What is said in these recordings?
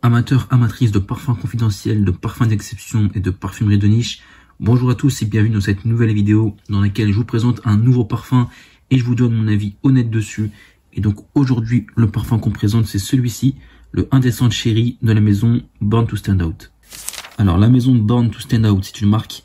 Amateurs, amatrices de parfums confidentiels, de parfums d'exception et de parfumerie de niche, bonjour à tous et bienvenue dans cette nouvelle vidéo dans laquelle je vous présente un nouveau parfum et je vous donne mon avis honnête dessus. Et donc aujourd'hui, le parfum qu'on présente, c'est celui-ci, le Indecent Cherry de la maison Born to Stand Out. Alors la maison Born to Stand Out, c'est une marque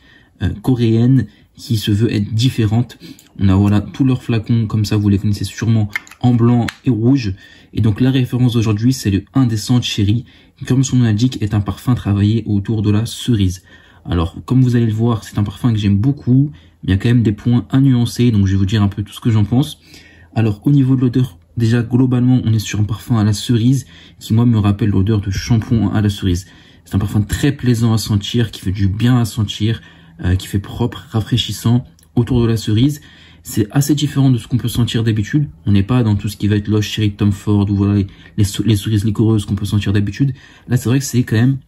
coréenne qui se veut être différente. On a voilà tous leurs flacons, comme ça vous les connaissez sûrement, en blanc et rouge. Et donc la référence d'aujourd'hui, c'est le Indecent Cherry, qui comme son nom l'indique est un parfum travaillé autour de la cerise. Alors comme vous allez le voir, c'est un parfum que j'aime beaucoup, mais il y a quand même des points à nuancer, donc je vais vous dire un peu tout ce que j'en pense. Alors au niveau de l'odeur, déjà globalement on est sur un parfum à la cerise, qui moi me rappelle l'odeur de shampoing à la cerise. C'est un parfum très plaisant à sentir, qui fait du bien à sentir, qui fait propre, rafraîchissant autour de la cerise. C'est assez différent de ce qu'on peut sentir d'habitude. On n'est pas dans tout ce qui va être Lush, Cherry, Tom Ford ou voilà les cerises liquoreuses qu'on peut sentir d'habitude. Là, c'est vrai que c'est quand même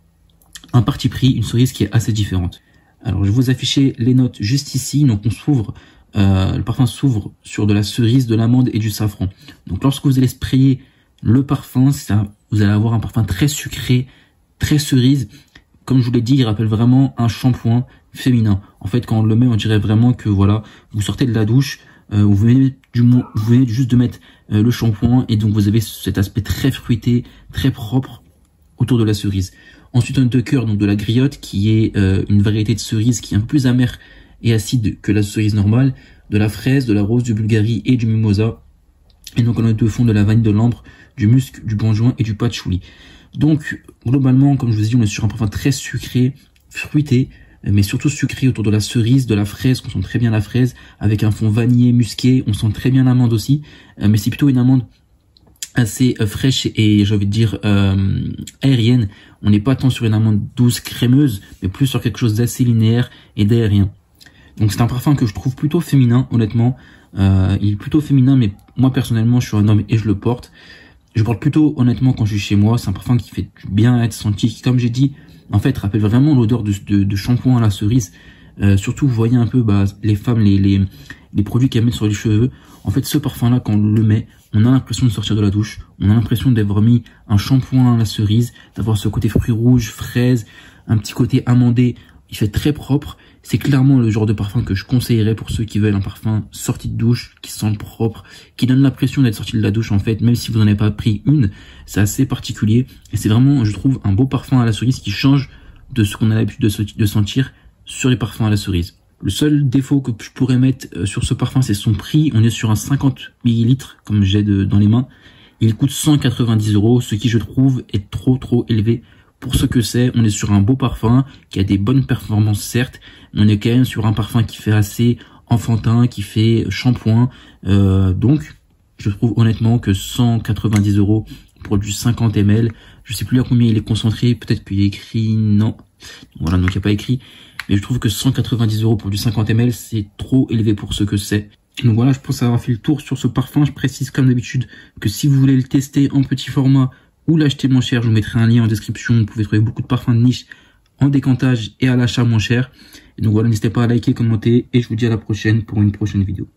un parti pris, une cerise qui est assez différente. Alors, je vais vous afficher les notes juste ici. Donc, on s'ouvre, le parfum s'ouvre sur de la cerise, de l'amande et du safran. Donc, lorsque vous allez sprayer le parfum, vous allez avoir un parfum très sucré, très cerise. Comme je vous l'ai dit, il rappelle vraiment un shampoing féminin. En fait, quand on le met, on dirait vraiment que voilà, vous sortez de la douche, vous venez juste de mettre le shampoing et donc vous avez cet aspect très fruité, très propre autour de la cerise. Ensuite, un Tucker, donc de la griotte, qui est une variété de cerise qui est un peu plus amère et acide que la cerise normale, de la fraise, de la rose, du Bulgarie et du mimosa. Et donc on a de fond de la vanille, de l'ambre, du musc, du bonjour et du patchouli. Donc, globalement, comme je vous ai dit, on est sur un parfum très sucré, fruité, mais surtout sucré autour de la cerise, de la fraise, on sent très bien la fraise, avec un fond vanillé, musqué, on sent très bien l'amande aussi, mais c'est plutôt une amande assez fraîche et j'ai envie de dire aérienne. On n'est pas tant sur une amande douce, crémeuse, mais plus sur quelque chose d'assez linéaire et d'aérien. Donc c'est un parfum que je trouve plutôt féminin, honnêtement. Il est plutôt féminin, mais moi personnellement, je suis un homme et je le porte. Je porte plutôt honnêtement quand je suis chez moi. C'est un parfum qui fait du bien à être senti, qui, comme j'ai dit, en fait, rappelle vraiment l'odeur de shampoing à la cerise. Surtout, vous voyez un peu les femmes, les produits qu'elles mettent sur les cheveux. En fait, ce parfum-là, quand on le met, on a l'impression de sortir de la douche. On a l'impression d'avoir mis un shampoing à la cerise, d'avoir ce côté fruits rouges, fraises, un petit côté amandé. Il fait très propre. C'est clairement le genre de parfum que je conseillerais pour ceux qui veulent un parfum sorti de douche, qui sent propre, qui donne l'impression d'être sorti de la douche en fait, même si vous n'en avez pas pris une. C'est assez particulier et c'est vraiment, je trouve, un beau parfum à la cerise qui change de ce qu'on a l'habitude de sentir sur les parfums à la cerise. Le seul défaut que je pourrais mettre sur ce parfum, c'est son prix. On est sur un 50 ml comme j'ai dans les mains. Il coûte 190 €, ce qui je trouve est trop élevé. Pour ce que c'est, on est sur un beau parfum qui a des bonnes performances certes, mais on est quand même sur un parfum qui fait assez enfantin, qui fait shampoing. Donc, je trouve honnêtement que 190 € pour du 50 ml, je sais plus à combien il est concentré, peut-être qu'il y a écrit non. Voilà, donc il n'y a pas écrit. Mais je trouve que 190 € pour du 50 ml, c'est trop élevé pour ce que c'est. Donc voilà, je pense avoir fait le tour sur ce parfum. Je précise comme d'habitude que si vous voulez le tester en petit format, ou l'acheter moins cher, je vous mettrai un lien en description, vous pouvez trouver beaucoup de parfums de niche en décantage et à l'achat moins cher. Et donc voilà, n'hésitez pas à liker, commenter et je vous dis à la prochaine pour une prochaine vidéo.